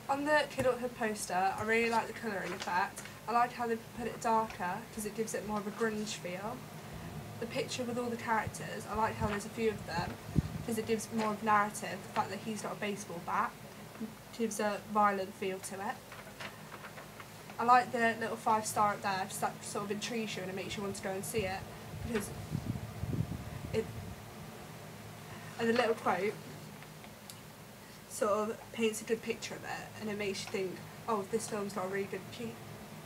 On the Kidulthood poster, I really like the colouring effect. I like how they put it darker because it gives it more of a grunge feel. The picture with all the characters, I like how there's a few of them because it gives more of narrative. The fact that he's got a baseball bat gives a violent feel to it. I like the little 5-star up there, just that sort of intrigues you and it makes you want to go and see it because it. And the little quote sort of paints a good picture of it, and it makes you think, oh, if this film's got a really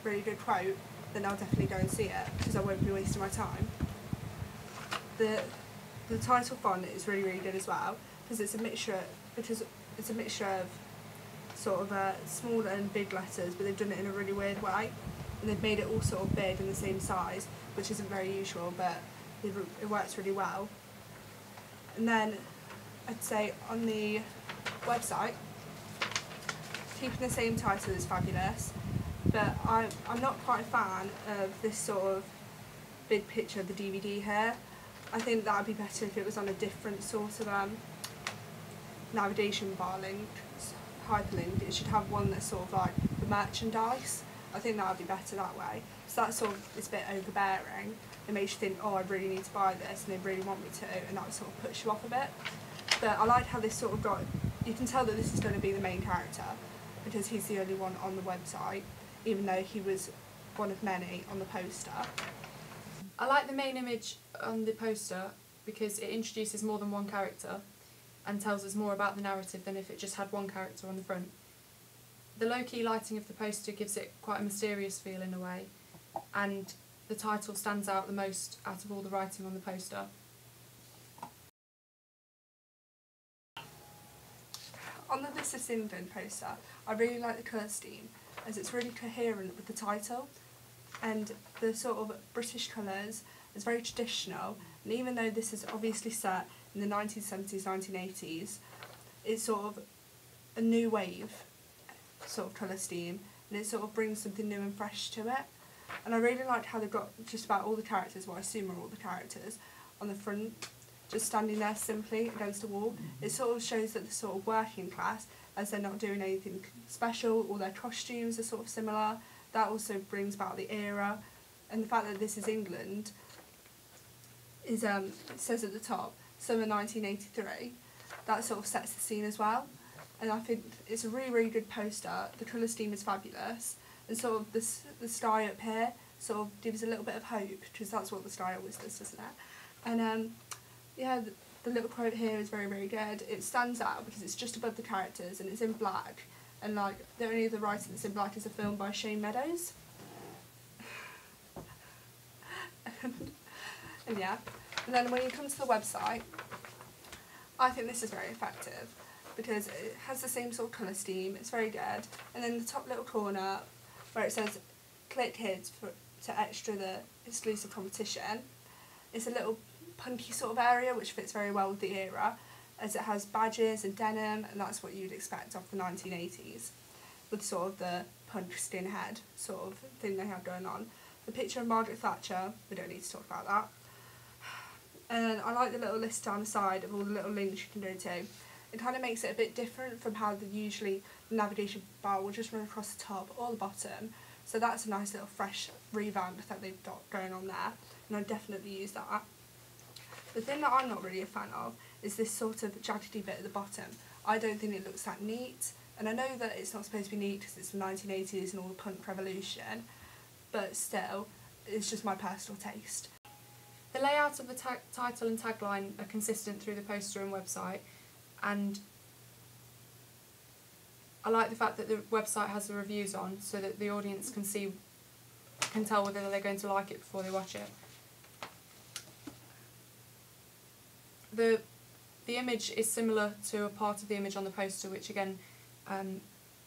good quote, then I'll definitely go and see it because I won't be wasting my time. The title font is really good as well because it's a mixture of sort of small and big letters, but they've done it in a really weird way, and they've made it all sort of big and the same size, which isn't very usual, but it works really well. And then I'd say on the website, keeping the same title is fabulous, but I'm not quite a fan of this sort of big picture of the DVD here. I think that would be better if it was on a different sort of navigation bar link, hyperlink. It should have one that's sort of like the merchandise. I think that would be better that way. So that sort of is a bit overbearing. It makes you think, oh, I really need to buy this, and they really want me to, and that sort of puts you off a bit. But I like how this sort of got, you can tell that this is going to be the main character because he's the only one on the website, even though he was one of many on the poster. I like the main image on the poster because it introduces more than one character and tells us more about the narrative than if it just had one character on the front. The low-key lighting of the poster gives it quite a mysterious feel in a way, and the title stands out the most out of all the writing on the poster. On the This Is England poster, I really like the colour scheme as it's really coherent with the title, and the sort of British colours is very traditional, and even though this is obviously set in the 1970s, 1980s, it's sort of a new wave sort of colour scheme, and it sort of brings something new and fresh to it. And I really like how they've got just about all the characters, what I assume are all the characters, on the front, just standing there simply against a wall. It sort of shows that they're sort of working class, as they're not doing anything special, all their costumes are sort of similar. That also brings about the era, and the fact that this is England is, it says at the top, summer 1983, that sort of sets the scene as well. And I think it's a really good poster. The colour scheme is fabulous, and sort of the sky up here sort of gives a little bit of hope, because that's what the sky always does, doesn't it? And yeah, the little quote here is very good. It stands out because it's just above the characters and it's in black, and like the only other writing that's in black is a film by Shane Meadows. And yeah, and then when you come to the website, I think this is very effective because it has the same sort of colour scheme, it's very good. And then the top little corner where it says click here to extra the exclusive competition, it's a little punky sort of area which fits very well with the era, as it has badges and denim, and that's what you'd expect of the 1980s, with sort of the punk skinhead sort of thing they have going on. The picture of Margaret Thatcher, we don't need to talk about that. And I like the little list down the side of all the little links you can go to. It kind of makes it a bit different from how the navigation bar will just run across the top or the bottom. So that's a nice little fresh revamp that they've got going on there, and I'd definitely use that. The thing that I'm not really a fan of is this sort of jaggedy bit at the bottom. I don't think it looks that neat, and I know that it's not supposed to be neat because it's the 1980s and all the punk revolution, but still, it's just my personal taste. The layout of the title and tagline are consistent through the poster and website, and I like the fact that the website has the reviews on so that the audience can tell whether they're going to like it before they watch it. The image is similar to a part of the image on the poster, which again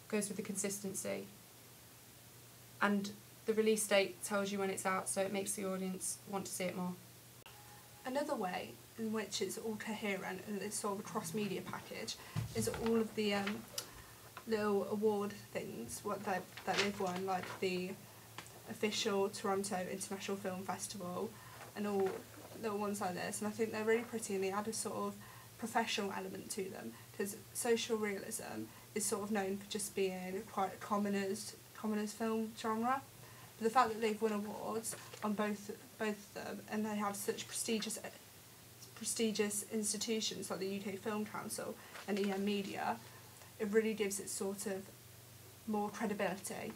goes with the consistency, and the release date tells you when it's out, so it makes the audience want to see it more. Another way in which it's all coherent and it's sort of a cross-media package is all of the little award things that they've won, like the official Toronto International Film Festival and all little ones like this, and I think they're really pretty, and they add a sort of professional element to them, because social realism is sort of known for just being quite a commoner's film genre. But the fact that they've won awards on both of them, and they have such prestigious institutions like the UK Film Council and EM Media, it really gives it sort of more credibility.